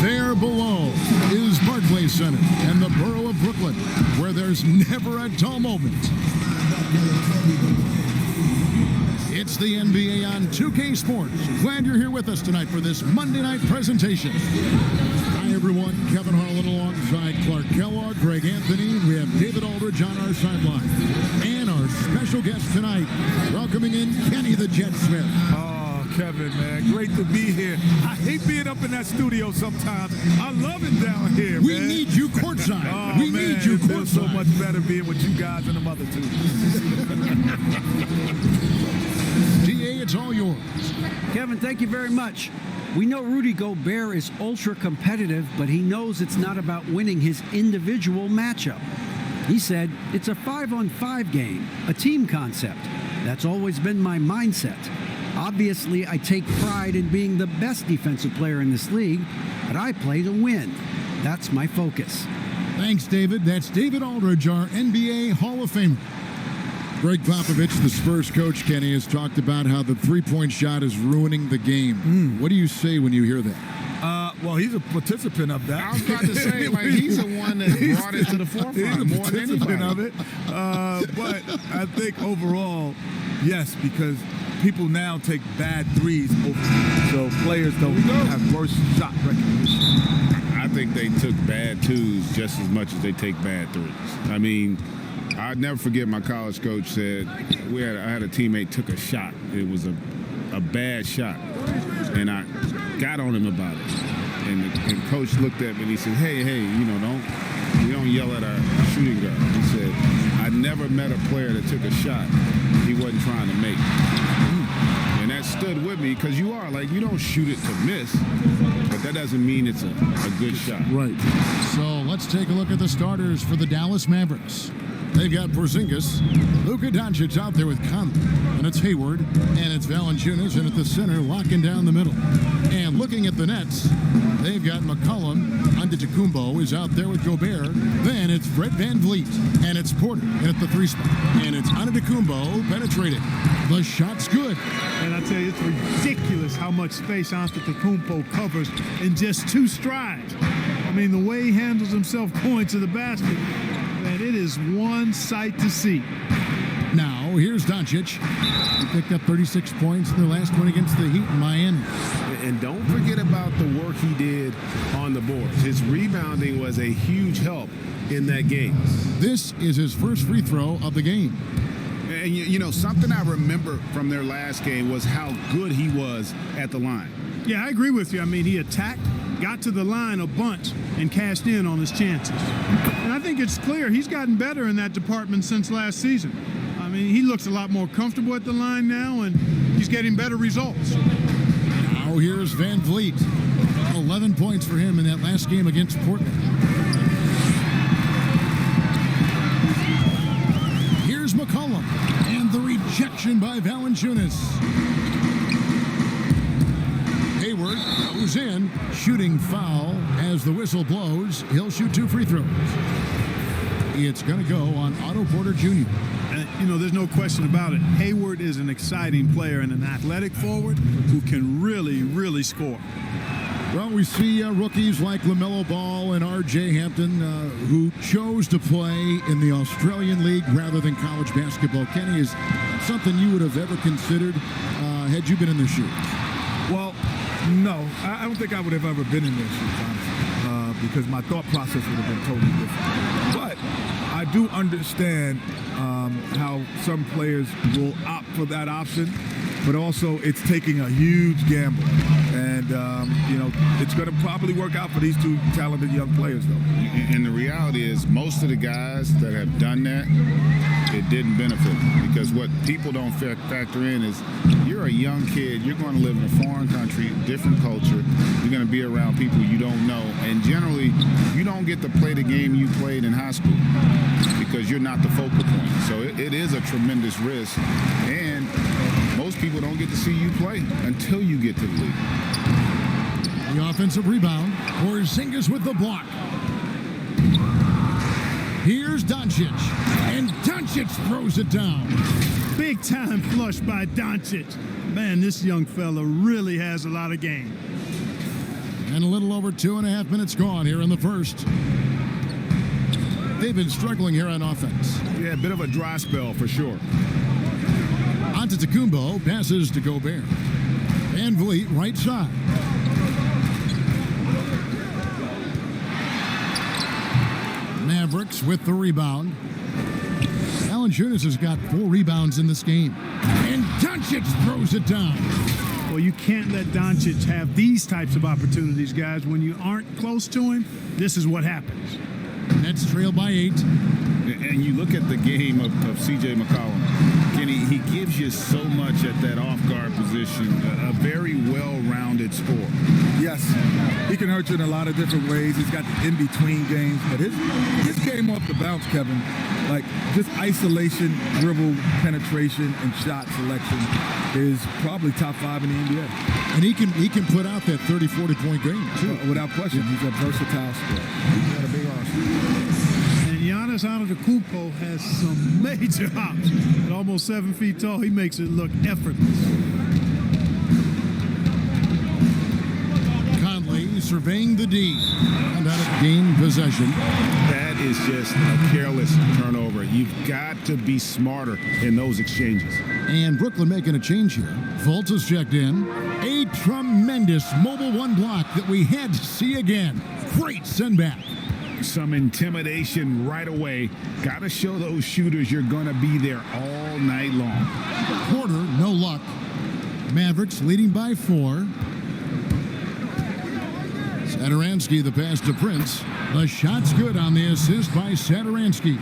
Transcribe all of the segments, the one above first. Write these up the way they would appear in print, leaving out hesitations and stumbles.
There below is Barclays Center and the borough of Brooklyn, where there's never a dull moment. It's the NBA on 2K Sports. Glad you're here with us tonight for this Monday night presentation. Hi, everyone. Kevin Harlan alongside Clark Kellogg, Greg Anthony. We have David Aldridge on our sideline. And our special guest tonight, welcoming in Kenny the Jet Smith. Kevin, man, great to be here. I hate being up in that studio sometimes. I love it down here, We man. need you courtside. Oh, we man, need you it feels courtside. so much better being with you guys and them other two. DA, it's all yours. Kevin, thank you very much. We know Rudy Gobert is ultra competitive, but he knows it's not about winning his individual matchup. He said, it's a 5-on-5 game, a team concept. That's always been my mindset. Obviously, I take pride in being the best defensive player in this league, but I play to win. That's my focus. Thanks, David. That's David Aldridge, our NBA Hall of Famer. Greg Popovich, the Spurs coach, Kenny, has talked about how the three-point shot is ruining the game. What do you say when you hear that? Well, he's a participant of that. I was about to say, like, he's the one that brought it to the forefront more than anybody. Of it. But I think overall, yes, because people now take bad threes over, so players don't have worse shot recognition. I think they took bad twos just as much as they take bad threes. I mean, I'd never forget my college coach said, I had a teammate took a shot. It was a bad shot, and I got on him about it. And coach looked at me and he said, hey, you don't yell at our shooting guard. He said, I never met a player that took a shot he wasn't trying to make. And that stood with me, because you don't shoot it to miss, but that doesn't mean it's a good shot. Right. So let's take a look at the starters for the Dallas Mavericks. They've got Porzingis, Luka Doncic out there with Conley, and it's Hayward, and it's Valanciunas, and at the center, locking down the middle. And looking at the Nets, they've got McCollum. Antetokounmpo is out there with Gobert. Then it's Fred VanVleet, and it's Porter, and at the three spot. And it's Antetokounmpo penetrating. The shot's good. And I tell you, it's ridiculous how much space Antetokounmpo covers in just 2 strides. I mean, the way he handles himself going to the basket, man, it is one sight to see. Now, here's Doncic. He picked up 36 points in their last one against the Heat in Miami. And don't forget about the work he did on the boards. His rebounding was a huge help in that game. This is his first free throw of the game. And, something I remember from their last game was how good he was at the line. Yeah, I agree with you. I mean, he attacked, got to the line a bunch, and cashed in on his chances. And I think it's clear he's gotten better in that department since last season. I mean, he looks a lot more comfortable at the line now, and he's getting better results. Now here's VanVleet. 11 points for him in that last game against Portland. Here's McCollum, and the rejection by Valanciunas. Hayward goes in, shooting foul as the whistle blows. He'll shoot 2 free throws. It's going to go on Otto Porter Jr. And, there's no question about it. Hayward is an exciting player and an athletic forward who can really, really score. Well, we see rookies like LaMelo Ball and R.J. Hampton who chose to play in the Australian League rather than college basketball. Kenny, is something you would have ever considered had you been in their shoes? Well, no, I don't think I would have ever been in their shoes, honestly, because my thought process would have been totally different. But I do understand how some players will opt for that option, but also it's taking a huge gamble. And, it's going to probably work out for these 2 talented young players, though. And the reality is most of the guys that have done that, it didn't benefit them, because what people don't factor in is you're a young kid, you're going to live in a foreign country, different culture, you're going to be around people you don't know, and generally you don't get to play the game you played in high school because you're not the focal point. So it is a tremendous risk, and most people don't get to see you play until you get to the league. The offensive rebound. Porzingis with the block. Here's Doncic. And Doncic throws it down. Big time flush by Doncic. Man, this young fella really has a lot of game. And a little over 2.5 minutes gone here in the first. They've been struggling here on offense. Yeah, a bit of a dry spell for sure. Antetokounmpo passes to Gobert. Van Vliet right side. Mavericks with the rebound. Valanciunas has got 4 rebounds in this game. And Doncic throws it down. Well, you can't let Doncic have these types of opportunities, guys. When you aren't close to him, this is what happens. Nets trail by 8. And you look at the game of C.J. McCollum. Kenny, he gives you so much at that off-guard position. A very well-rounded scorer. Yes, he can hurt you in a lot of different ways. He's got the in-between games, but his game off the bounce, Kevin, like just isolation, dribble, penetration, and shot selection is probably top 5 in the NBA. And he can put out that 30, 40-point game, too. Without question, he's a versatile scorer. He's got a big arsenal. And Giannis Antetokounmpo has some major hops. At almost 7 feet tall, he makes it look effortless. Surveying the D. And out of game possession. That is just a careless turnover. You've got to be smarter in those exchanges. And Brooklyn making a change here. Fultz is checked in. A tremendous mobile 1 block that we had to see again. Great send back. Some intimidation right away. Got to show those shooters you're going to be there all night long. Porter, no luck. Mavericks leading by 4. Satoransky, the pass to Prince. The shot's good on the assist by Satoransky.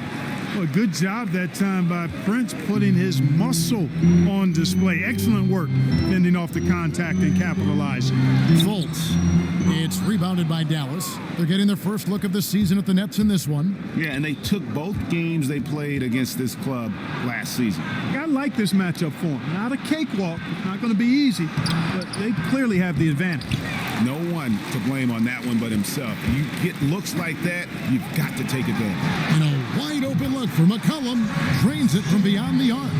Well, good job that time by Prince putting his muscle on display. Excellent work fending off the contact and capitalizing. Fultz. It's rebounded by Dallas. They're getting their first look of the season at the Nets in this one. Yeah, and they took both games they played against this club last season. I like this matchup for them. Not a cakewalk. Not going to be easy, but they clearly have the advantage. No one to blame on that one but himself. You get looks like that, you've got to take advantage. And a wide open look for McCollum. Drains it from beyond the arc.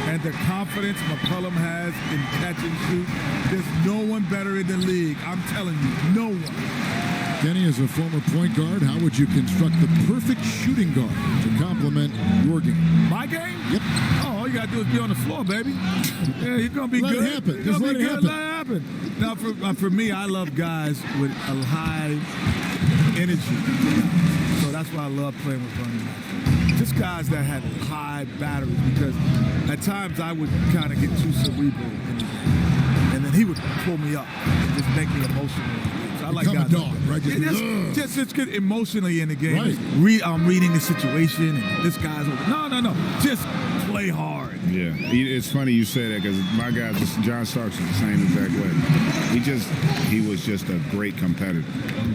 And the confidence McCollum has in catch and shoot, there's no one better in the league. I'm telling you, no one. Kenny, as a former point guard, how would you construct the perfect shooting guard to complement your game? My game? Yep. Oh, all you got to do is be on the floor, baby. Yeah, you're going to be Let good. it happen. You're Just gonna let be it good. happen. Let it happen. Now, for me, I love guys with a high energy. So that's why I love playing with Bernie. Just guys that had high batteries, because at times I would kind of get too cerebral in the game. And then he would pull me up and just make me emotional. So I like Become guys a dog, like that. right? Just get emotionally in the game. Right. I'm reading the situation, and this guy's over. No. Just play hard. Yeah, it's funny you say that because my guy, John Starks, is the same exact way. He was just a great competitor.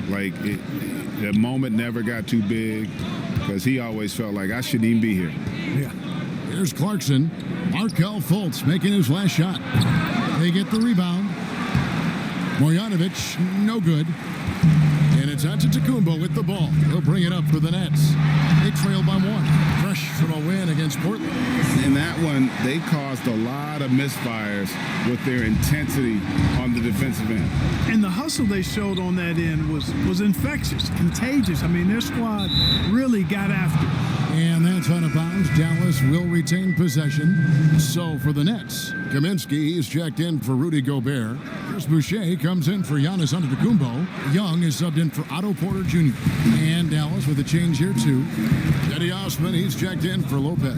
Like, the moment never got too big because he always felt like I shouldn't even be here. Yeah. Here's Clarkson. Markelle Fultz making his last shot. They get the rebound. Marjanovic, no good. And it's Antetokounmpo with the ball. He'll bring it up for the Nets. They trail by 1. Fresh from a win against Portland. In that one, they caused a lot of misfires with their intensity on the defensive end. And the hustle they showed on that end was infectious, contagious. I mean, their squad really got after it. And that's out of bounds. Dallas will retain possession. So for the Nets, Kaminsky, he's checked in for Rudy Gobert. Chris Boucher comes in for Giannis Antetokounmpo. Young is subbed in for Otto Porter Jr. And Dallas with a change here too. Eddie Osman, he's checked in for Lopez.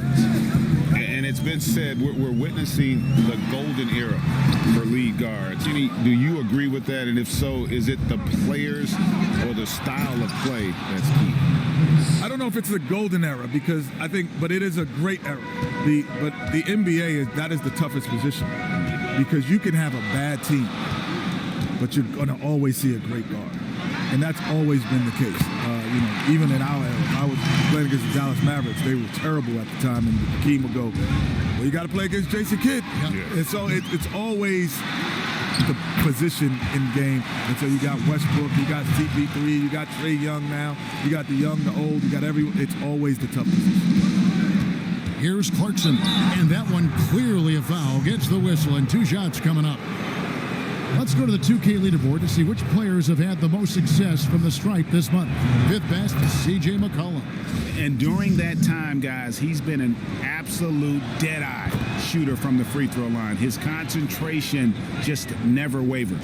And it's been said we're witnessing the golden era for lead guards. Do you agree with that? And if so, is it the players or the style of play that's key? I don't know if it's the golden era but it is a great era. But the NBA that is the toughest position because you can have a bad team, but you're gonna always see a great guard, and that's always been the case. Even in our era, I was playing against the Dallas Mavericks. They were terrible at the time, and Keem would go, "Well, you got to play against Jason Kidd," and so it's always the position in the game. And so you got Westbrook, you got CP3, you got Trae Young now, you got the young, the old, you got everyone. It's always the tough position. Here's Clarkson, and that one clearly a foul. Gets the whistle, and 2 shots coming up. Let's go to the 2K leaderboard to see which players have had the most success from the stripe this month. Fifth best, C.J. McCollum. And during that time, guys, he's been an absolute dead-eye shooter from the free throw line. His concentration just never wavers.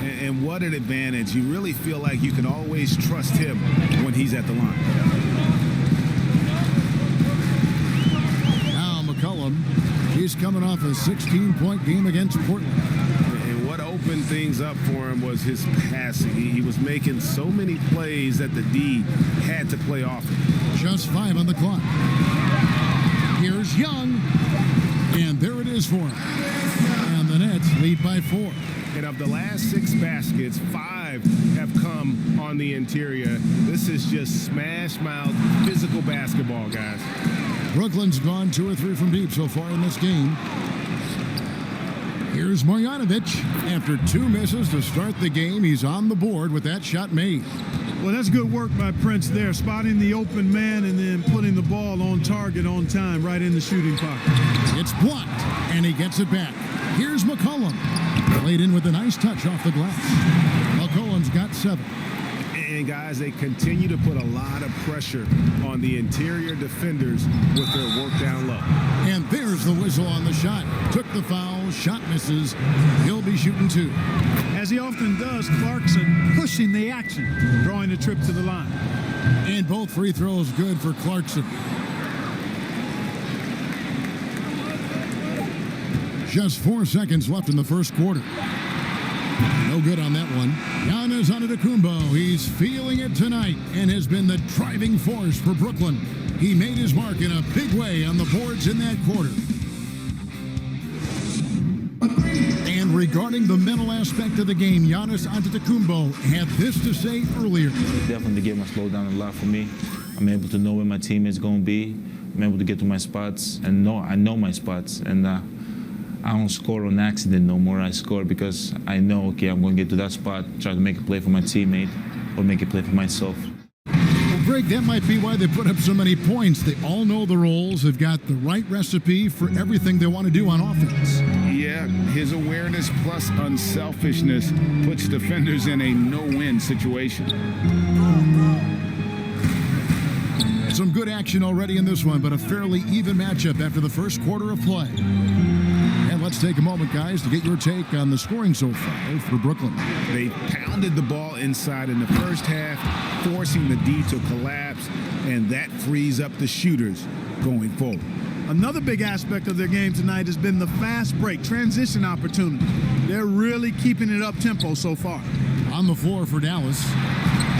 And what an advantage. You really feel like you can always trust him when he's at the line. Now McCollum, he's coming off a 16-point game against Portland. And what opened things up for him was his passing. He was making so many plays that the D had to play off him. Just 5 on the clock. Here's Young, and there it is for him. And the Nets lead by 4. And of the last 6 baskets, 5 have come on the interior. This is just smash-mouth physical basketball, guys. Brooklyn's gone 2 or 3 from deep so far in this game. Here's Marjanovic. After 2 misses to start the game, he's on the board with that shot made. Well, that's good work by Prince there, spotting the open man and then putting the ball on target on time right in the shooting pocket. It's blocked, and he gets it back. Here's McCollum. Played in with a nice touch off the glass. McCollum's got 7. And guys, they continue to put a lot of pressure on the interior defenders with their work down low. And there's the whistle on the shot. Took the foul, shot misses. He'll be shooting 2. As he often does, Clarkson pushing the action, drawing a trip to the line. And both free throws good for Clarkson. Just 4 seconds left in the first quarter. No good on that one. Giannis Antetokounmpo, he's feeling it tonight and has been the driving force for Brooklyn. He made his mark in a big way on the boards in that quarter. And regarding the mental aspect of the game, Giannis Antetokounmpo had this to say earlier. Definitely the game has slowed down a lot for me. I'm able to know where my team is going to be. I'm able to get to my spots and I know my spots. And I don't score on accident no more. I score because I know, okay, I'm going to get to that spot, try to make a play for my teammate or make a play for myself. Well, Greg, that might be why they put up so many points. They all know the roles. They've got the right recipe for everything they want to do on offense. Yeah, his awareness plus unselfishness puts defenders in a no-win situation. Some good action already in this one, but a fairly even matchup after the first quarter of play. And let's take a moment, guys, to get your take on the scoring so far for Brooklyn. They pounded the ball inside in the first half, forcing the D to collapse, and that frees up the shooters going forward. Another big aspect of their game tonight has been the fast break, transition opportunity. They're really keeping it up-tempo so far. On the floor for Dallas,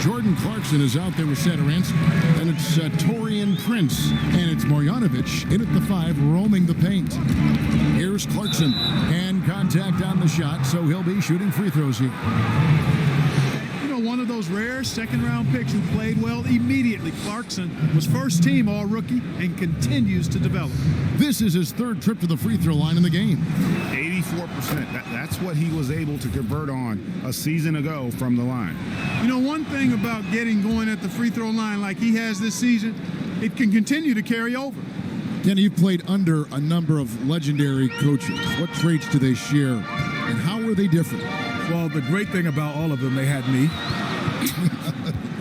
Jordan Clarkson is out there with Satoransky. And it's Taurean Prince. And it's Marjanovic in at the 5, roaming the paint. Here's Clarkson. And contact on the shot, so he'll be shooting free throws here. You know, one of those rare second-round picks who played well immediately. Clarkson was first team all-rookie and continues to develop. This is his 3rd trip to the free throw line in the game. 84%. That's what he was able to convert on a season ago from the line. You know, one thing about getting going at the free throw line like he has this season, it can continue to carry over. Kenny, you've played under a number of legendary coaches. What traits do they share, and how were they different? Well, the great thing about all of them, they had me.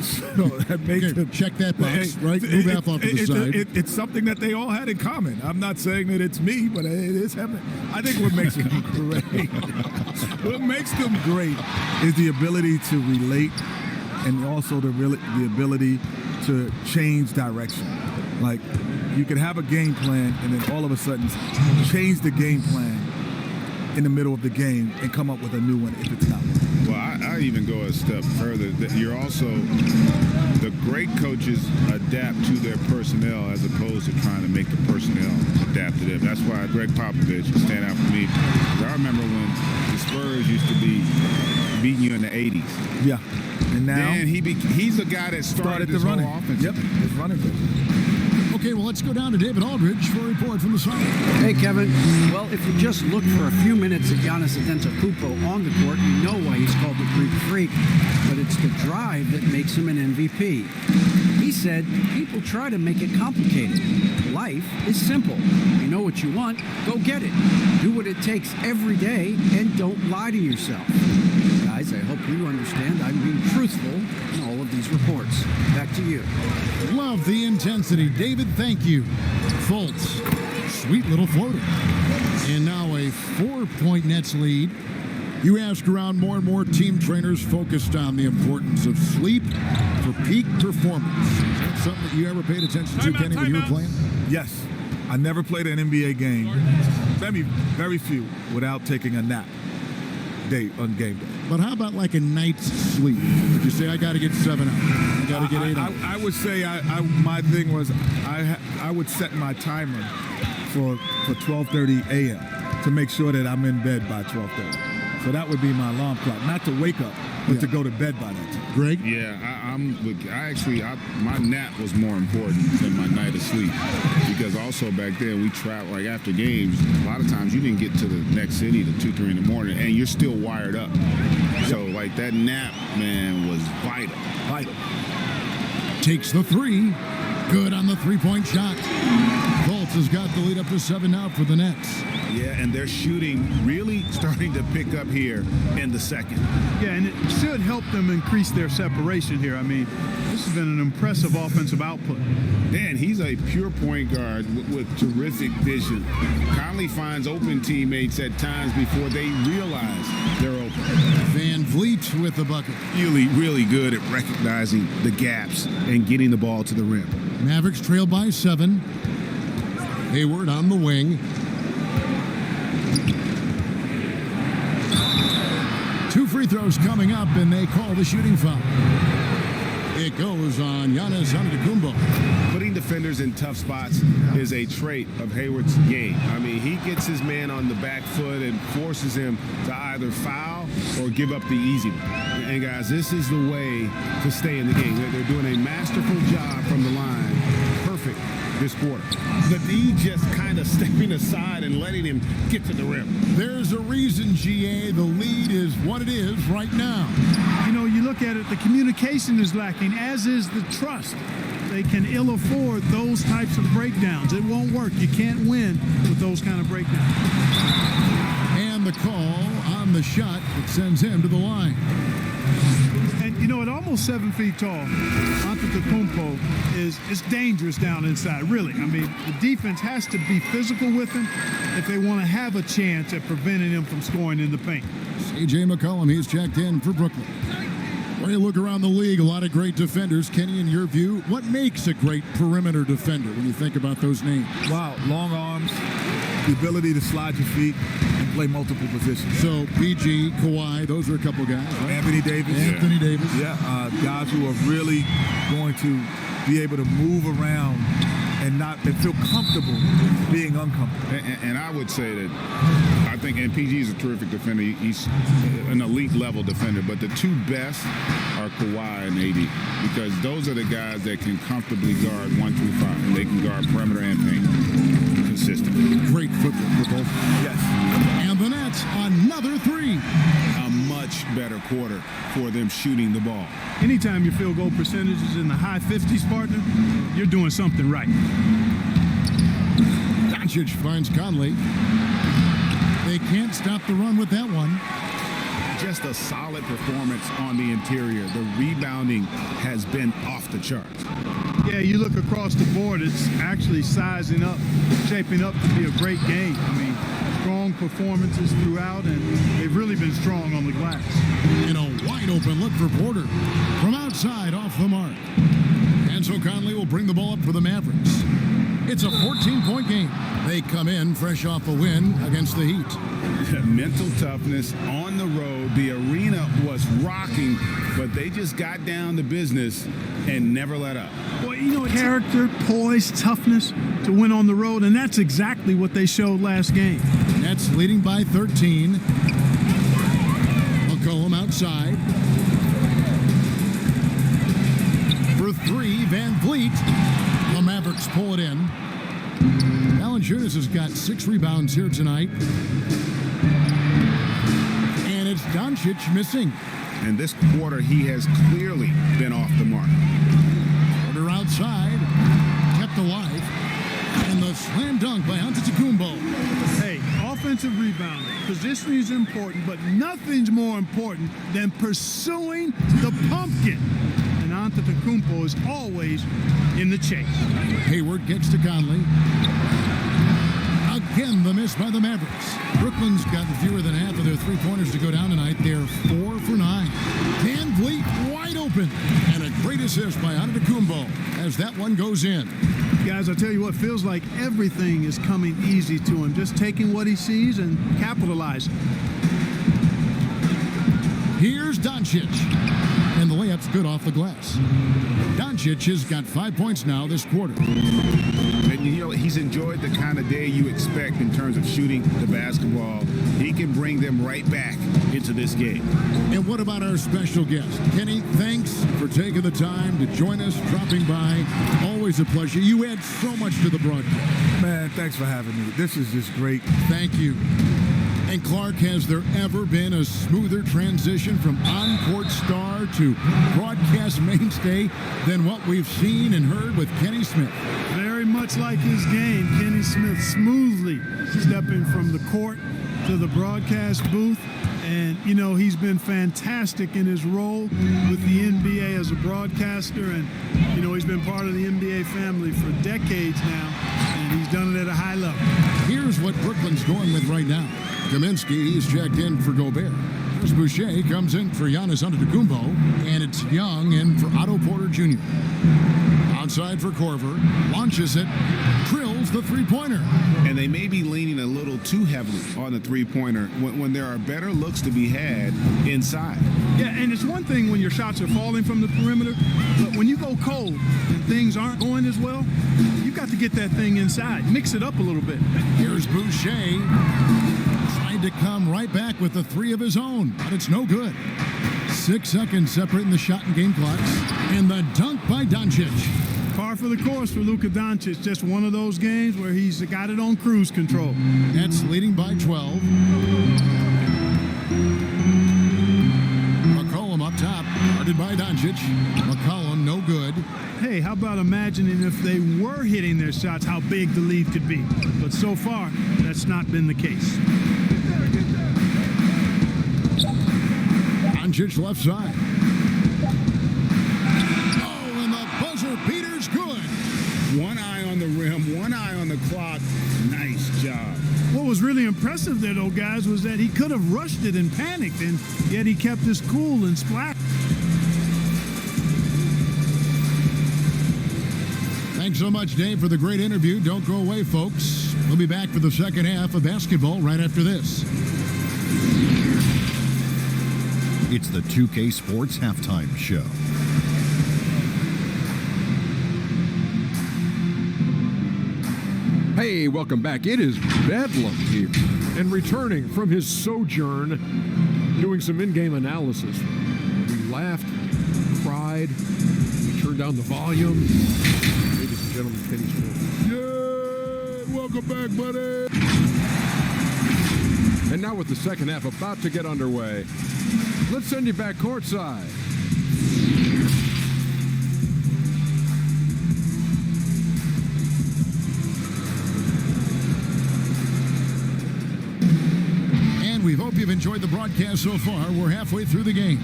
So that makes them, check that box, right? Move half off to the side. It's something that they all had in common. I'm not saying that it's me, but it is him. I think what makes them great, what makes them great is the ability to relate and also the ability to change direction. Like, you can have a game plan and then all of a sudden change the game plan in the middle of the game and come up with a new one if it's not. Well, I even go a step further. That you're also, the great coaches adapt to their personnel as opposed to trying to make the personnel adapt to them. That's why Greg Popovich stand out for me. I remember when the Spurs used to be beating you in the 80s. Yeah. And now then he's the guy that started this running. whole offense. Yep, it's running. Okay, well, let's go down to David Aldridge for a report from the side. Hey, Kevin. Well, if you just look for a few minutes at Giannis Antetokounmpo on the court, you know why he's called the Greek Freak. But it's the drive that makes him an MVP. He He said, people try to make it complicated. Life is simple. You know what you want, go get it. Do what it takes every day and don't lie to yourself. Guys, I hope you understand I'm being truthful in all of these reports. Back to you. Love the intensity. David, thank you. Fultz, sweet little floater. And now a 4-point Nets lead. You ask around, more and more team trainers focused on the importance of sleep for peak performance. Is that something that you ever paid attention to, Kenny, when you were playing? Yes. I never played an NBA game, very few, without taking a nap on game day. But how about like a night's sleep? Would you say, I got to get 7 hours? I got to get 8 hours? I would say my thing was I would set my timer for 12:30 a.m. to make sure that I'm in bed by 12:30. So that would be my alarm clock, not to wake up, but to go to bed by that time. Greg? Yeah, my nap was more important than my night of sleep, because also back then we traveled, like after games, a lot of times you didn't get to the next city till 2, 3 in the morning, and you're still wired up. So like that nap, man, was vital. Vital. Takes the 3. Good on the 3-point shot. Fultz has got the lead up to 7 now for the Nets. Yeah, and their shooting really starting to pick up here in the second. Yeah, and it should help them increase their separation here. I mean, this has been an impressive offensive output. Dan, he's a pure point guard with terrific vision. Conley finds open teammates at times before they realize they're open. Van Vliet with the bucket. Really good at recognizing the gaps and getting the ball to the rim. Mavericks trail by 7. Hayward on the wing. 2 free throws coming up, and they call the shooting foul. It goes on Giannis Antetokounmpo. Putting defenders in tough spots is a trait of Hayward's game. I mean, he gets his man on the back foot and forces him to either foul or give up the easy one. And guys, this is the way to stay in the game. They're doing a masterful job from the line. Perfect this quarter. The D just kind of stepping aside and letting him get to the rim. There's a reason, GA, the lead is what it is right now. You know, you look at it, the communication is lacking, as is the trust. They can ill afford those types of breakdowns. It won't work. You can't win with those kind of breakdowns. And the call on the shot that sends him to the line. And, you know, at almost 7 feet tall, Antetokounmpo is dangerous down inside, really. I mean, the defense has to be physical with him if they want to have a chance at preventing him from scoring in the paint. C.J. McCollum, he's checked in for Brooklyn. When you look around the league, a lot of great defenders. Kenny, in your view, what makes a great perimeter defender when you think about those names? Wow, long arms, the ability to slide your feet and play multiple positions. So, PG, Kawhi, those are a couple guys, right? Anthony Davis. Yeah, guys who are really going to be able to move around and feel comfortable being uncomfortable. And I would say that I think, and PG is a terrific defender. He's an elite level defender, but the 2 best are Kawhi and AD, because those are the guys that can comfortably guard 1 through 5. They can guard perimeter and paint consistently. Great football for both. Yes. And the Nets, another 3. A much better quarter for them shooting the ball. Anytime your field goal percentage is in the high 50s, partner, you're doing something right. Doncic finds Conley. They can't stop the run with that one. Just a solid performance on the interior. The rebounding has been off the charts. Yeah, you look across the board, it's actually sizing up, shaping up to be a great game. I mean, strong performances throughout, and they've really been strong on the glass. In a wide open look for Porter. From outside, off the mark. And so Conley will bring the ball up for the Mavericks. It's a 14-point game. They come in fresh off a win against the Heat. Mental toughness on the road. The arena was rocking, but they just got down to business and never let up. Well, you know, character, poise, toughness to win on the road, and that's exactly what they showed last game. Nets leading by 13. McCollum outside. For 3, Van Vliet. The Mavericks pull it in. Valanciunas has got 6 rebounds here tonight. And it's Doncic missing. And this quarter, he has clearly been off the mark. Carter outside, kept alive, and the slam dunk by Antetokounmpo. Hey, offensive rebounding. Positioning is important, but nothing's more important than pursuing the pumpkin. And Antetokounmpo is always in the chase. Hayward gets to Conley. Again, the miss by the Mavericks. Brooklyn's got fewer than half of their three-pointers to go down tonight. They're 4 for 9. Van Vliet wide open. And a great assist by Antetokounmpo as that one goes in. Guys, I tell you what, feels like everything is coming easy to him. Just taking what he sees and capitalizing. Here's Doncic. And the layup's good off the glass. Doncic has got 5 points now this quarter. And you know, he's enjoyed the kind of day you expect in terms of shooting the basketball. He can bring them right back into this game. And what about our special guest? Kenny, thanks for taking the time to join us, dropping by. Always a pleasure. You add so much to the broadcast. Man, thanks for having me. This is just great. Thank you. And Clark, has there ever been a smoother transition from on-court star to broadcast mainstay than what we've seen and heard with Kenny Smith? Very much like his game, Kenny Smith smoothly stepping from the court to the broadcast booth. And, you know, he's been fantastic in his role with the NBA as a broadcaster. And, you know, he's been part of the NBA family for decades now. And he's done it at a high level. Here's what Brooklyn's going with right now. Kaminsky, he's checked in for Gobert. Chris Boucher comes in for Giannis Antetokounmpo. And it's Young in for Otto Porter Jr. Outside for Korver. Launches it. Drills the three-pointer. And they may be leaning a little too heavily on the three-pointer when there are better looks to be had inside. Yeah, and it's one thing when your shots are falling from the perimeter, but when you go cold and things aren't going as well, you got to get that thing inside. Mix it up a little bit. Here's Boucher. Trying to come right back with the three of his own, but it's no good. 6 seconds separating the shot and game clocks. And the dunk by Doncic. Par for the course for Luka Doncic. Just one of those games where he's got it on cruise control. Nets leading by 12. McCollum up top, guarded by Doncic. McCollum no good. Hey, how about imagining if they were hitting their shots, how big the lead could be? But so far, that's not been the case. Doncic left side. Oh, and the buzzer beater's good. One eye on the rim, one eye on the clock. Nice job. What was really impressive there, though, guys, was that he could have rushed it and panicked, and yet he kept his cool and splashed. Thanks so much, Dave, for the great interview. Don't go away, folks. We'll be back for the second half of basketball right after this. It's the 2K Sports Halftime Show. Hey, welcome back. It is Bedlam here. And returning from his sojourn, doing some in-game analysis. We laughed, cried, we turned down the volume. Ladies and gentlemen, Kenny Smith. Yeah, welcome back, buddy. And now with the second half about to get underway, let's send you back courtside. And we hope you've enjoyed the broadcast so far. We're halfway through the game.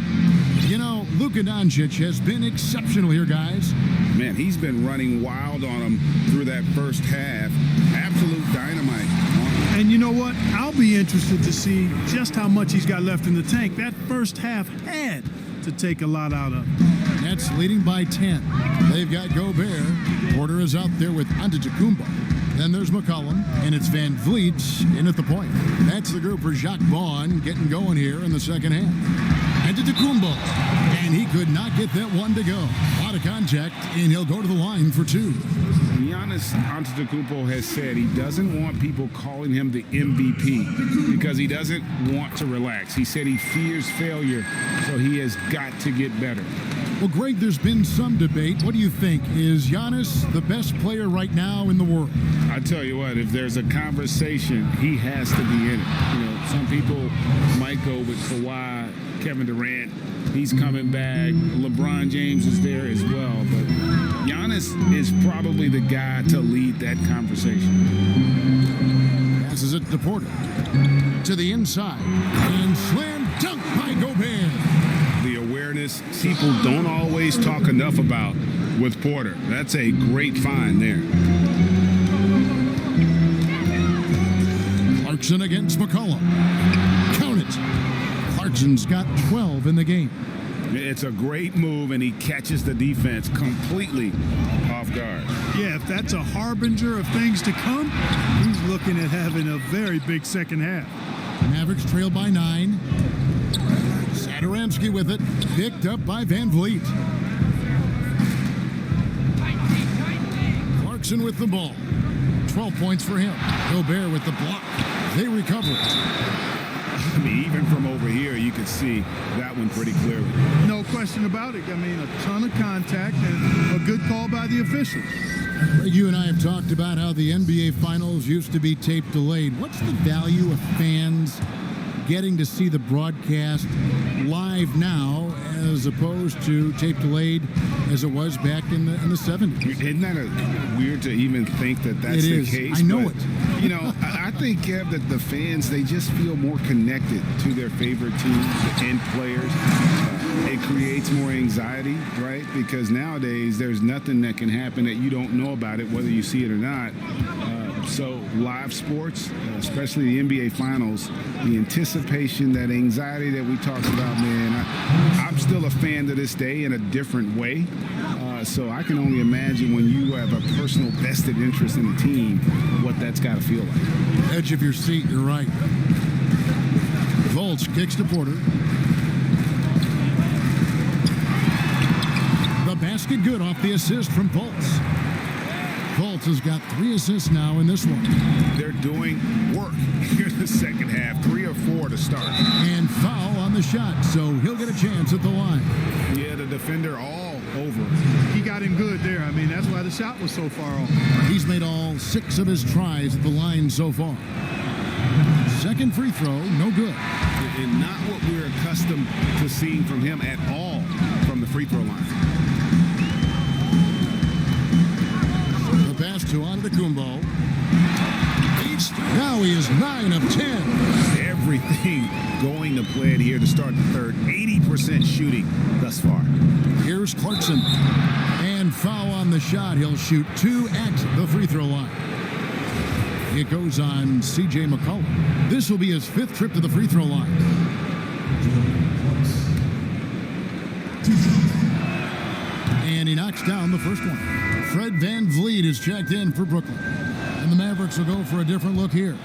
You know, Luka Doncic has been exceptional here, guys. Man, he's been running wild on him through that first half. Absolute dynamite. And you know what? I'll be interested to see just how much he's got left in the tank. That first half had to take a lot out of him. Nets leading by 10. They've got Gobert. Porter is out there with Antetokounmpo. Then there's McCollum, and it's Van Vliet in at the point. That's the group for Jacques Vaughn getting going here in the second half. Antetokounmpo, and he could not get that one to go. A lot of contact, and he'll go to the line for two. Giannis Antetokounmpo has said he doesn't want people calling him the MVP because he doesn't want to relax. He said he fears failure, so he has got to get better. Well, Greg, there's been some debate. What do you think? Is Giannis the best player right now in the world? I tell you what, if there's a conversation, he has to be in it. You know, Some people might go with Kawhi, Kevin Durant. He's coming back. LeBron James is there as well. But Giannis is probably the guy to lead that conversation. Passes it to Porter. To the inside. And slam dunk by Gobert. The awareness people don't always talk enough about with Porter. That's a great find there. Clarkson against McCollum. Count it. Clarkson's got 12 in the game. It's a great move, and he catches the defense completely off guard. Yeah, if that's a harbinger of things to come, he's looking at having a very big second half. Mavericks trail by 9. Satoransky with it. Picked up by Van Vliet. Clarkson with the ball. 12 points for him. Gobert with the block. They recover it. I mean, even from over here, you can see that one pretty clearly. No question about it. I mean, a ton of contact and a good call by the officials. You and I have talked about how the NBA Finals used to be tape delayed. What's the value of fans getting to see the broadcast live now as opposed to tape delayed as it was back in the 70s? Isn't that weird to even think that that's It the is. case? I know But, it. You know, I think, Kev, that the fans, they just feel more connected to their favorite teams and players. It creates more anxiety, right? Because nowadays there's nothing that can happen that you don't know about it, whether you see it or not. So live sports, especially the NBA Finals, the anticipation, that anxiety that we talked about, man, I'm still a fan to this day in a different way. So I can only imagine when you have a personal vested interest in the team, what that's got to feel like. Edge of your seat, you're right. Fultz kicks to Porter. The basket good off the assist from Fultz. Fultz has got 3 assists now in this one. They're doing work here in the second half, 3 or 4 to start. And foul on the shot, so he'll get a chance at the line. Yeah, the defender all over. He got him good there. I mean, that's why the shot was so far off. He's made all 6 of his tries at the line so far. Second free throw, no good. And not what we're accustomed to seeing from him at all from the free throw line. The pass to Antetokounmpo. Now he is 9 of 10. Everything going to plan here to start the third. 80% shooting thus far. Here's Clarkson. And foul on the shot. He'll shoot 2 at the free throw line. It goes on C.J. McCollum. This will be his 5th trip to the free throw line. And he knocks down the first one. Fred Van Vliet is checked in for Brooklyn. And the Mavericks will go for a different look here.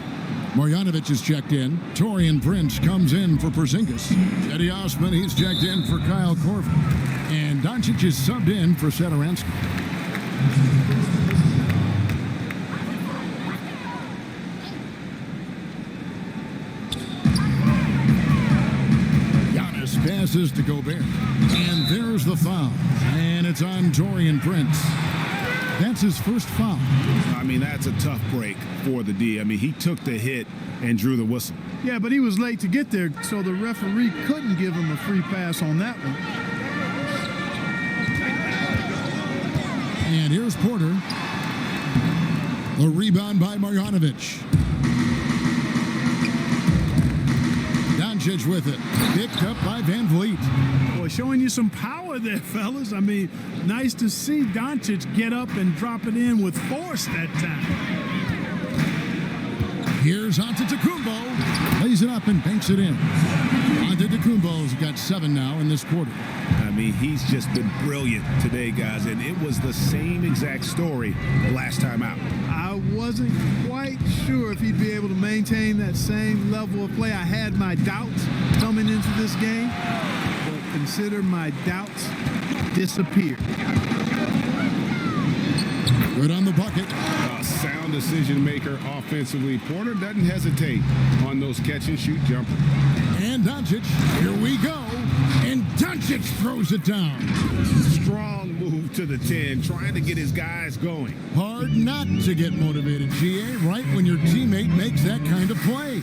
Marjanovic is checked in. Taurean Prince comes in for Porzingis. Eddie Osman, he's checked in for Kyle Korver. And Doncic is subbed in for Satoransky. Giannis passes to Gobert. And there's the foul. And it's on Taurean Prince. That's his first foul. I mean, that's a tough break for the D. I mean, he took the hit and drew the whistle. Yeah, but he was late to get there, so the referee couldn't give him a free pass on that one. And here's Porter. A rebound by Marjanovic. Doncic with it. Picked up by Van Vliet. Boy, showing you some power there, fellas. I mean, nice to see Doncic get up and drop it in with force that time. Here's Antetokounmpo. Lays it up and banks it in. Antetokounmpo's got 7 now in this quarter. I mean, he's just been brilliant today, guys, and it was the same exact story last time out. I wasn't quite sure if he'd be able to maintain that same level of play. I had my doubts coming into this game, but consider my doubts disappeared. Good on the bucket. A sound decision maker offensively. Porter doesn't hesitate on those catch and shoot jumpers. And Doncic, here we go. And Doncic Doncic throws it down. Strong move to the 10, trying to get his guys going. Hard not to get motivated, GA, right when your teammate makes that kind of play.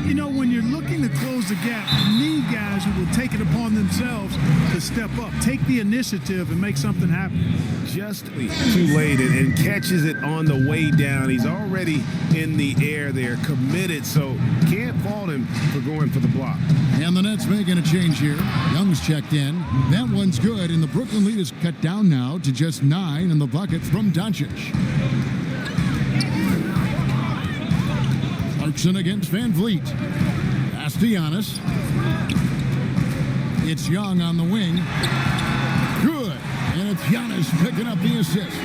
You know, when you're looking to close the gap, you need guys who will take it upon themselves to step up, take the initiative, and make something happen. Just too late and catches it on the way down. He's already in the air there, committed, so can't fault him for going for the block. And the Nets making a change here. Young's checked in. That one's good, and the Brooklyn lead is cut down now to just 9 in the bucket from Doncic. Clarkson against Van Vliet. Pass to Giannis. It's Young on the wing. Good. And it's Giannis picking up the assist.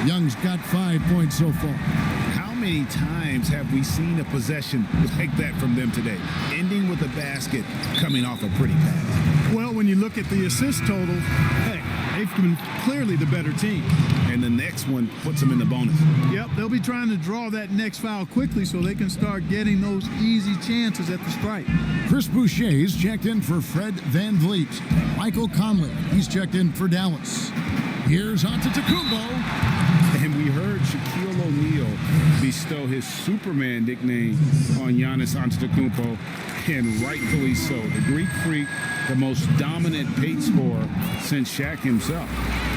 Young's got 5 points so far. How many times have we seen a possession like that from them today? Ending with a basket, coming off a pretty pass. Well, when you look at the assist total, hey, they've been clearly the better team. And the next one puts them in the bonus. Yep, they'll be trying to draw that next foul quickly so they can start getting those easy chances at the stripe. Chris Boucher's checked in for Fred Van Vliet. Michael Conley, he's checked in for Dallas. Here's Antetokounmpo. And we heard Shaquille O'Neal bestow his Superman nickname on Giannis Antetokounmpo, and rightfully so. The Greek Freak, the most dominant paint scorer since Shaq himself.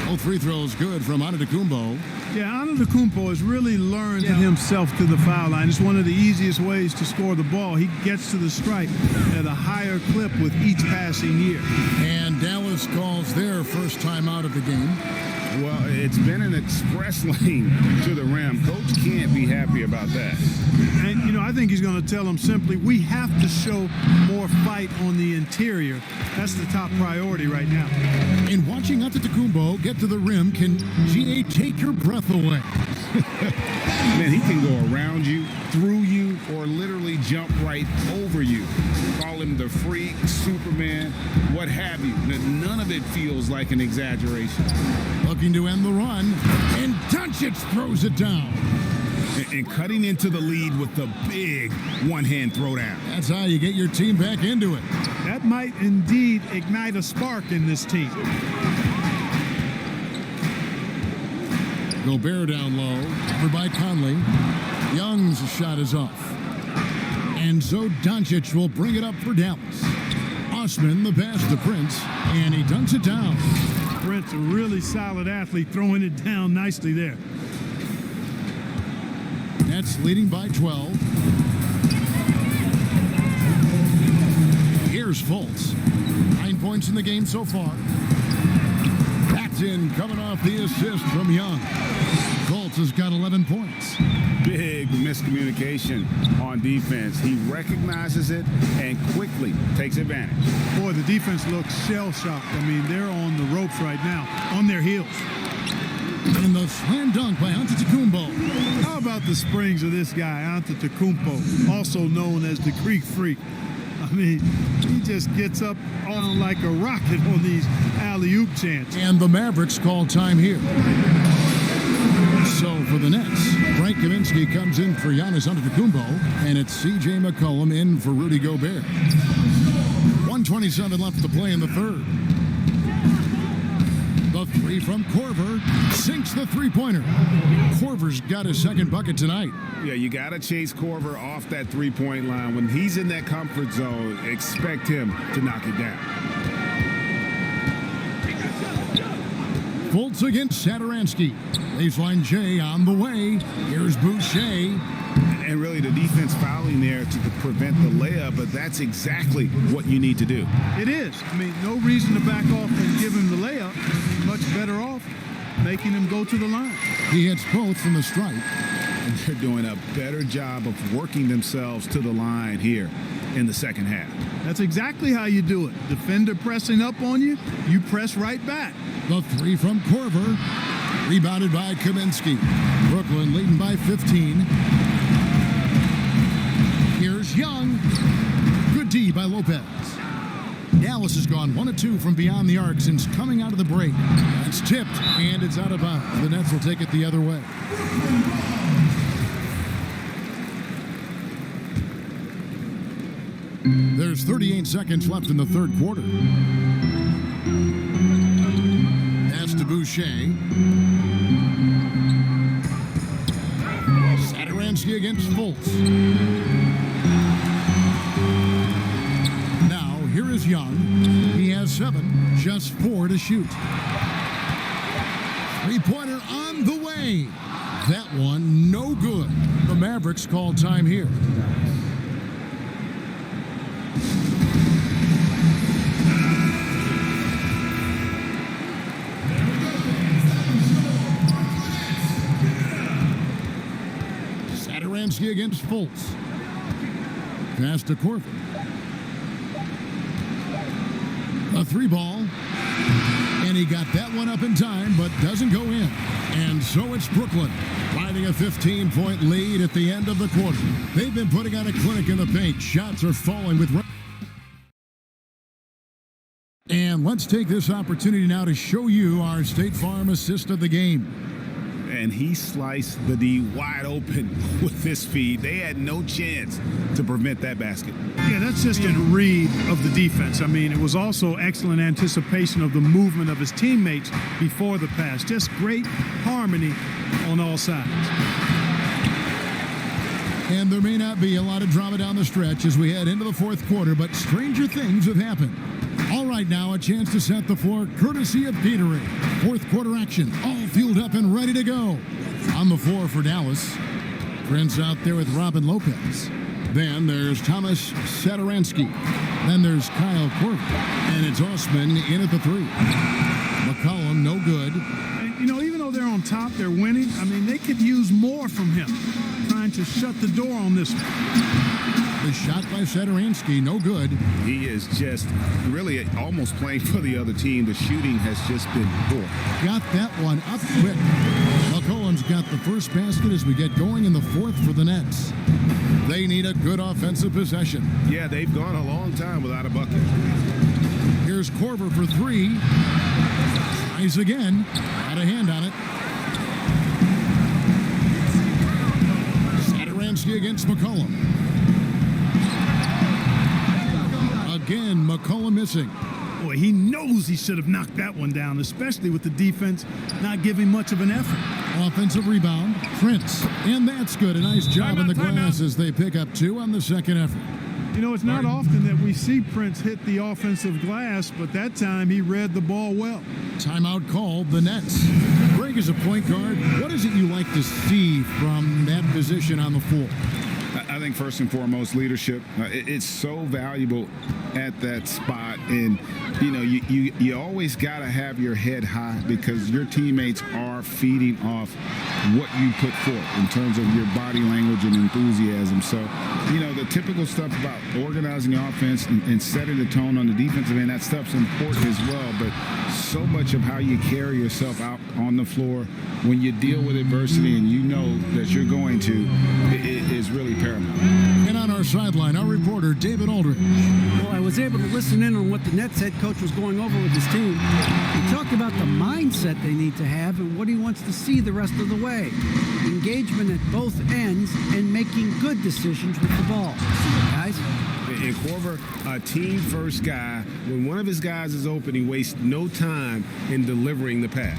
Both free throws good from Antetokounmpo. Yeah, Antetokounmpo has really learned himself to the foul line. It's one of the easiest ways to score the ball. He gets to the stripe at a higher clip with each passing year. And Dallas calls their first time out of the game. Well, it's been an express lane to the rim. Coach can't be happy about that. And, you know, I think he's going to tell them simply, we have to show more fight on the interior. That's the top priority right now. And watching Antetokounmpo get to the rim can, GA, take your breath away. Man, he can go around you, through you, or literally jump right over you. Call him the freak, Superman, what have you. None of it feels like an exaggeration. Looking to end the run, and Doncic throws it down. And cutting into the lead with the big one-hand throwdown. That's how you get your team back into it. That might indeed ignite a spark in this team. Gobert down low, covered by Conley. Young's shot is off. And so Doncic will bring it up for Dallas. Osman the pass to Prince, and he dunks it down. Prince, a really solid athlete, throwing it down nicely there. Nets leading by 12. Here's Fultz. 9 points in the game so far. Paxton coming off the assist from Young. Fultz has got 11 points. Big miscommunication on defense. He recognizes it and quickly takes advantage. Boy, the defense looks shell-shocked. I mean, they're on the ropes right now, on their heels. And the slam dunk by Antetokounmpo. How about the springs of this guy, Antetokounmpo, also known as the Greek Freak? I mean, he just gets up on like a rocket on these alley-oop chants. And the Mavericks call time here. So for the Nets, Frank Kaminsky comes in for Giannis Antetokounmpo, and it's C.J. McCollum in for Rudy Gobert. 1:27 left to play in the third. The three from Korver sinks the three-pointer. Korver's got his second bucket tonight. Yeah, you got to chase Korver off that three-point line. When he's in that comfort zone, expect him to knock it down. Fultz against Satoransky. Baseline J on the way. Here's Boucher. And really the defense fouling there to prevent the layup, but that's exactly what you need to do. It is. I mean, no reason to back off and give him the layup. Much better off making him go to the line. He hits both from the stripe. And they're doing a better job of working themselves to the line here in the second half. That's exactly how you do it. Defender pressing up on you, you press right back. The three from Korver. Rebounded by Kaminsky. Brooklyn leading by 15. Here's Young. Good D by Lopez. Dallas has gone 1 of 2 from beyond the arc since coming out of the break. It's tipped, and it's out of bounds. The Nets will take it the other way. There's 38 seconds left in the third quarter. Pass to Boucher. Satoransky against Fultz. Now, here is Young. He has 7, just 4 to shoot. Three-pointer on the way. That one, no good. The Mavericks call time here. Satoransky against Fultz. Pass to Korver. A 3-ball. And he got that one up in time, but doesn't go in. And so it's Brooklyn, finding a 15-point lead at the end of the quarter. They've been putting on a clinic in the paint. Shots are falling with... And let's take this opportunity now to show you our State Farm assist of the game. And he sliced the D wide open with his feed. They had no chance to prevent that basket. Yeah, that's just a read of the defense. I mean, it was also excellent anticipation of the movement of his teammates before the pass. Just great harmony on all sides. And there may not be a lot of drama down the stretch as we head into the fourth quarter, but stranger things have happened. All right, now a chance to set the floor courtesy of Gatorade. Fourth quarter action, all fueled up and ready to go. On the floor for Dallas, Prince out there with Robin Lopez. Then there's Thomas Satoransky. Then there's Kyle Korver. And it's Osman in at the 3. McCollum, no good. And, you know, even though they're on top, they're winning. I mean, they could use more from him, trying to shut the door on this one. The shot by Satoransky, no good. He is just really almost playing for the other team. The shooting has just been poor. Got that one up quick. McCollum's got the first basket as we get going in the fourth for the Nets. They need a good offensive possession. Yeah, they've gone a long time without a bucket. Here's Korver for 3. Tries again. Got a hand on it. Satoransky against McCollum. Again, McCollum missing. Boy, he knows he should have knocked that one down, especially with the defense not giving much of an effort. Offensive rebound, Prince. And that's good. A nice job in the glass as they pick up 2 on the second effort. You know, it's not often that we see Prince hit the offensive glass, but that time he read the ball well. Timeout called, the Nets. Greg is a point guard. What is it you like to see from that position on the floor? I think first and foremost, leadership. It's so valuable at that spot, and you know you always got to have your head high because your teammates are feeding off what you put forth in terms of your body language and enthusiasm. So, you know, the typical stuff about organizing the offense and setting the tone on the defensive end, that stuff's important as well. But so much of how you carry yourself out on the floor when you deal with adversity and you know that you're going to, it is really paramount. And on our sideline, our reporter, David Aldridge. Well, I was able to listen in on what the Nets head coach was going over with his team. He talked about the mindset they need to have and what he wants to see the rest of the way. Engagement at both ends and making good decisions with the ball. Guys? And Korver, a team-first guy. When one of his guys is open, he wastes no time in delivering the pass.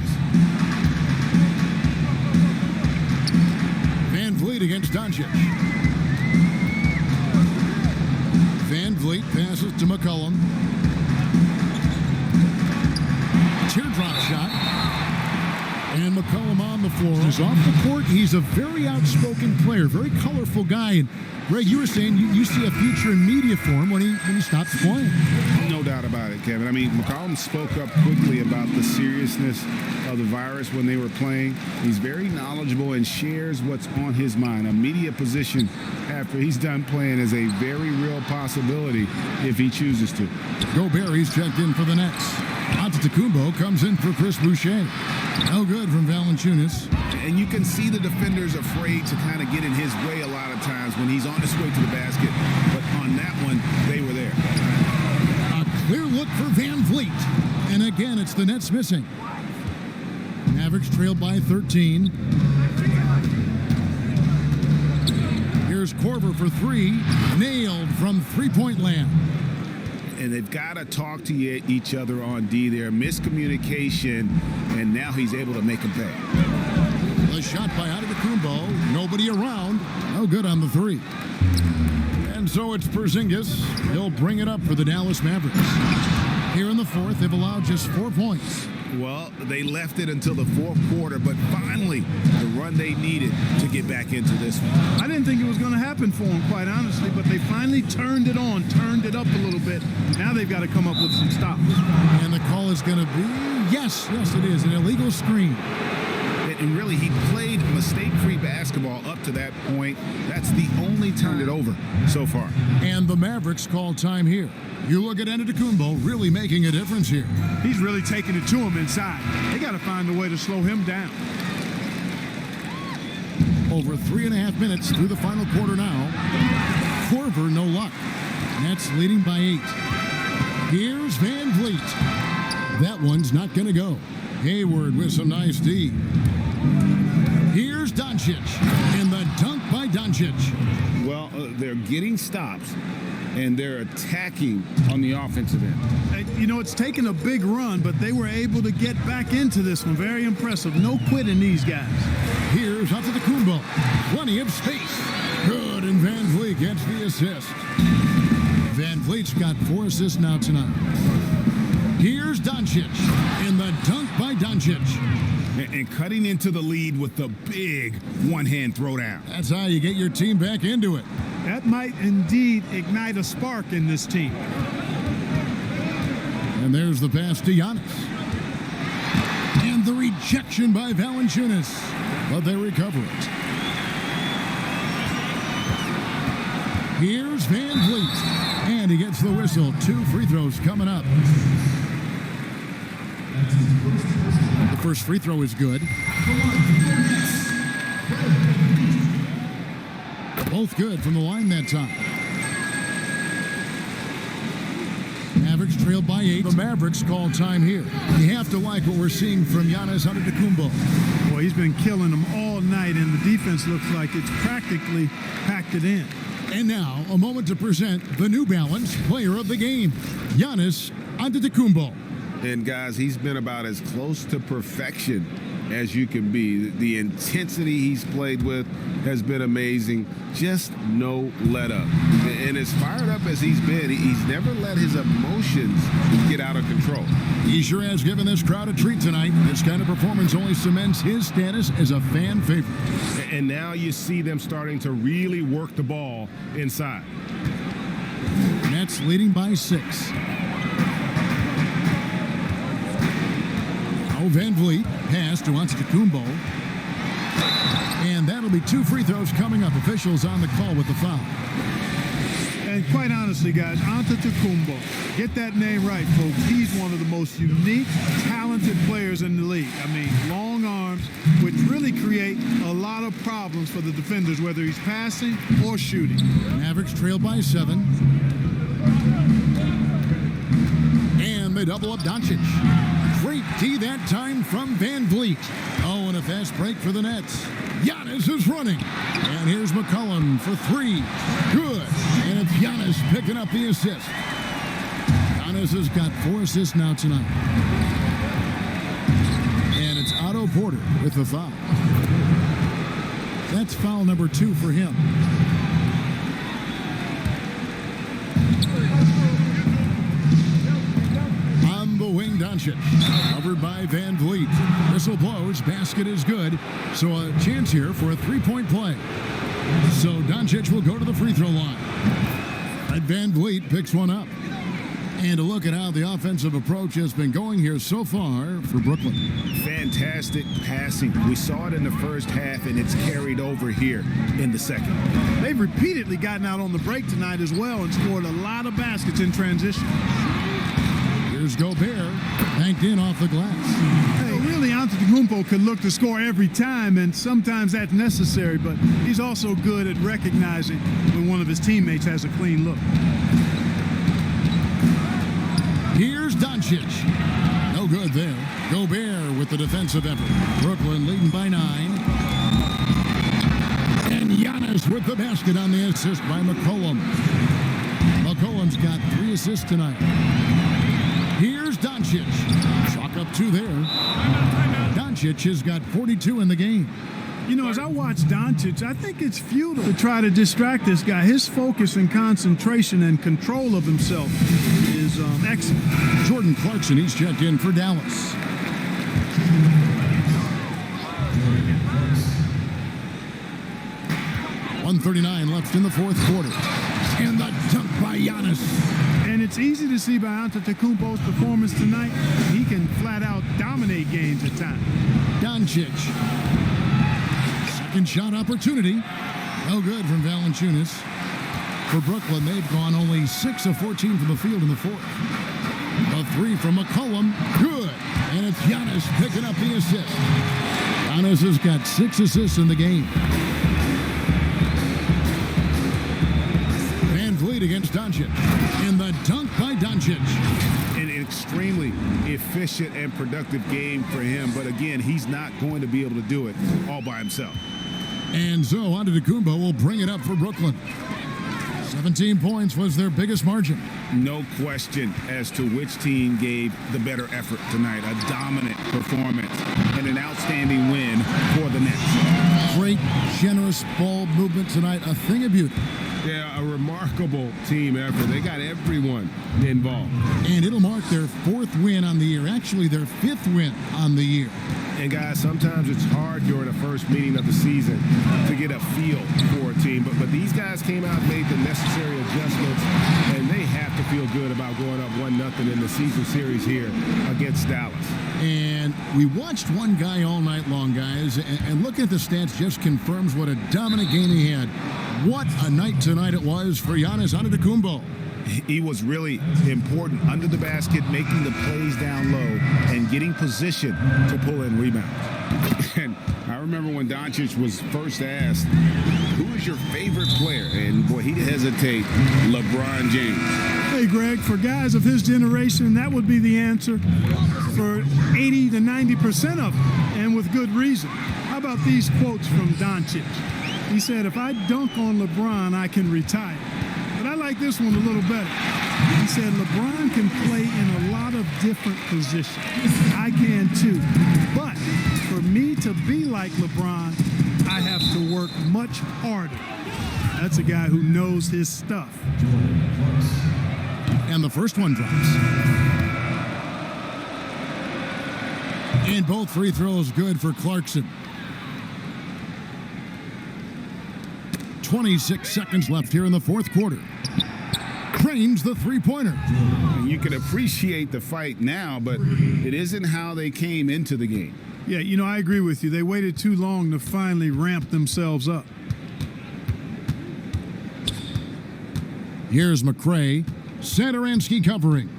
Van Vliet against Doncic. Van Vliet passes to McCollum. Teardrop shot. And McCollum on the floor. He's off the court. He's a very outspoken player, very colorful guy. And Greg, you were saying you see a future in media for him when he stops playing. No doubt about it, Kevin. I mean, McCollum spoke up quickly about the seriousness of the virus when they were playing. He's very knowledgeable and shares what's on his mind. A media position after he's done playing is a very real possibility if he chooses to. Gobert, he's checked in for the Nets. Antetokounmpo comes in for Chris Boucher. No good from Valanciunas. And you can see the defenders afraid to kind of get in his way a lot of times when he's on his way to the basket. But on that one, they were there. A clear look for Van Vliet. And again, it's the Nets missing. Mavericks trailed by 13. Here's Korver for 3. Nailed from three-point land. and they've got to talk to each other on D there. Miscommunication, and now he's able to make him pay. The shot by Antetokounmpo. Nobody around. No good on the three. And so it's Porzingis. He'll bring it up for the Dallas Mavericks. Here in the fourth, they've allowed just 4 points. Well, they left it until the fourth quarter, but finally the run they needed to get back into this one. I didn't think it was going to happen for them, quite honestly, but they finally turned it on, turned it up a little bit. Now they've got to come up with some stops. And the call is going to be, yes, it is, an illegal screen. And really, he played mistake-free basketball up to that point. That's the only time it over so far. And the Mavericks call time here. You look at Antetokounmpo really making a difference here. He's really taking it to him inside. They got to find a way to slow him down. Over 3.5 minutes through the final quarter now. Korver, no luck. Nets leading by 8. Here's Van Vliet. That one's not going to go. Hayward with some nice D. Here's Doncic, and the dunk by Doncic. Well, they're getting stops, and they're attacking on the offensive end. You know, it's taken a big run, but they were able to get back into this one. Very impressive. No quitting these guys. Here's Antetokounmpo. Plenty of space. Good, and Van Vliet gets the assist. Van Vliet's got 4 assists now tonight. Here's Doncic, and the dunk by Doncic. And cutting into the lead with the big one-hand throwdown. That's how you get your team back into it. That might indeed ignite a spark in this team. And there's the pass to Giannis. And the rejection by Valanciunas. But they recover it. Here's Van Vliet. And he gets the whistle. 2 free throws coming up. The first free throw is good. Both good from the line that time. Mavericks trailed by 8. The Mavericks call time here. You have to like what we're seeing from Giannis Antetokounmpo. Boy, he's been killing them all night, and the defense looks like it's practically packed it in. And now, a moment to present the New Balance Player of the Game, Giannis Antetokounmpo. And guys, he's been about as close to perfection as you can be. The intensity he's played with has been amazing. Just no let up. And as fired up as he's been, he's never let his emotions get out of control. He sure has given this crowd a treat tonight. This kind of performance only cements his status as a fan favorite. And now you see them starting to really work the ball inside. Nets leading by 6. Van Vliet pass to Antetokounmpo. And that'll be 2 free throws coming up. Officials on the call with the foul. And quite honestly, guys, Antetokounmpo, get that name right, folks. He's one of the most unique, talented players in the league. I mean, long arms, which really create a lot of problems for the defenders, whether he's passing or shooting. Mavericks trail by 7. And they double up Doncic. Great D that time from Van Vliet. Oh, and a fast break for the Nets. Giannis is running. And here's McCollum for 3. Good. And it's Giannis picking up the assist. Giannis has got 4 assists now tonight. And it's Otto Porter with the foul. That's foul number 2 for him. Wing Doncic, covered by Van Vliet. Whistle blows, basket is good, so a chance here for a 3-point play. So Doncic will go to the free throw line. And Van Vliet picks one up. And to look at how the offensive approach has been going here so far for Brooklyn. Fantastic passing. We saw it in the first half, and it's carried over here in the second. They've repeatedly gotten out on the break tonight as well and scored a lot of baskets in transition. Here's Gobert, banked in off the glass. Hey, really, Antetokounmpo could look to score every time, and sometimes that's necessary, but he's also good at recognizing when one of his teammates has a clean look. Here's Doncic. No good there. Gobert with the defensive effort. Brooklyn leading by 9. And Giannis with the basket on the assist by McCollum. McCollum Brown's got 3 assists tonight. Here's Doncic. Chalk up 2 there. Doncic has got 42 in the game. You know, as I watch Doncic, I think it's futile to try to distract this guy. His focus and concentration and control of himself is excellent. Jordan Clarkson, he's checked in for Dallas. .139 left in the fourth quarter. And the dunk by Giannis. And it's easy to see by Antetokounmpo's performance tonight. He can flat out dominate games at times. Doncic. Second shot opportunity. No good from Valanciunas. For Brooklyn, they've gone only 6 of 14 from the field in the fourth. A 3 from McCollum. Good. And it's Giannis picking up the assist. Giannis has got 6 assists in the game. Against Doncic. And the dunk by Doncic. An extremely efficient and productive game for him. But again, he's not going to be able to do it all by himself. And so Antetokounmpo will bring it up for Brooklyn. 17 points was their biggest margin. No question as to which team gave the better effort tonight. A dominant performance and an outstanding win for the Nets. Great, generous ball movement tonight. A thing of beauty. Yeah, a remarkable team effort. They got everyone involved. And it'll mark their 4th win on the year. Actually, their 5th win on the year. And guys, sometimes it's hard during the first meeting of the season to get a feel for a team. But these guys came out and made the necessary adjustments, and they have to feel good about going up 1-0 in the season series here against Dallas. And we watched one guy all night long, guys, and looking at the stats just confirms what a dominant game he had. What a night tonight it was for Giannis Antetokounmpo. He was really important under the basket, making the plays down low and getting position to pull in rebounds. And I remember when Doncic was first asked, who is your favorite player? And boy, he'd hesitate, LeBron James. Hey, Greg, for guys of his generation, that would be the answer for 80 to 90% of them, and with good reason. How about these quotes from Doncic? He said, if I dunk on LeBron, I can retire. But I like this one a little better. He said, LeBron can play in a lot of different positions. I can too. But for me to be like LeBron, I have to work much harder. That's a guy who knows his stuff. And the first one drops. And both free throws good for Clarkson. 26 seconds left here in the fourth quarter. Cranes the three-pointer. And you can appreciate the fight now, but it isn't how they came into the game. Yeah, you know, I agree with you. They waited too long to finally ramp themselves up. Here's McCray. Satoransky covering.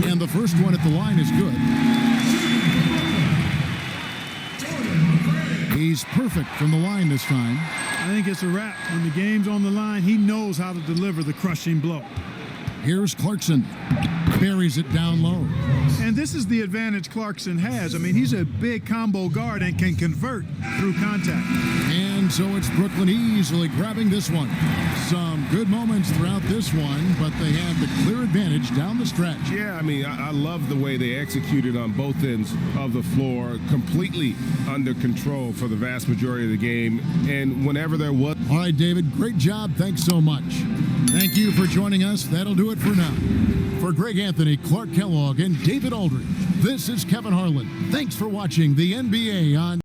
And the first one at the line is good. He's perfect from the line this time. I think it's a wrap. When the game's on the line, he knows how to deliver the crushing blow. Here's Clarkson. Buries it down low. And this is the advantage Clarkson has. I mean, he's a big combo guard and can convert through contact. And so it's Brooklyn easily grabbing this one. Some good moments throughout this one, but they have the clear advantage down the stretch. Yeah, I mean, I love the way they executed on both ends of the floor, completely under control for the vast majority of the game. And whenever there was... All right, David, great job. Thanks so much. Thank you for joining us. That'll do it for now. For Greg Anthony, Clark Kellogg, and David Aldridge, this is Kevin Harlan. Thanks for watching the NBA on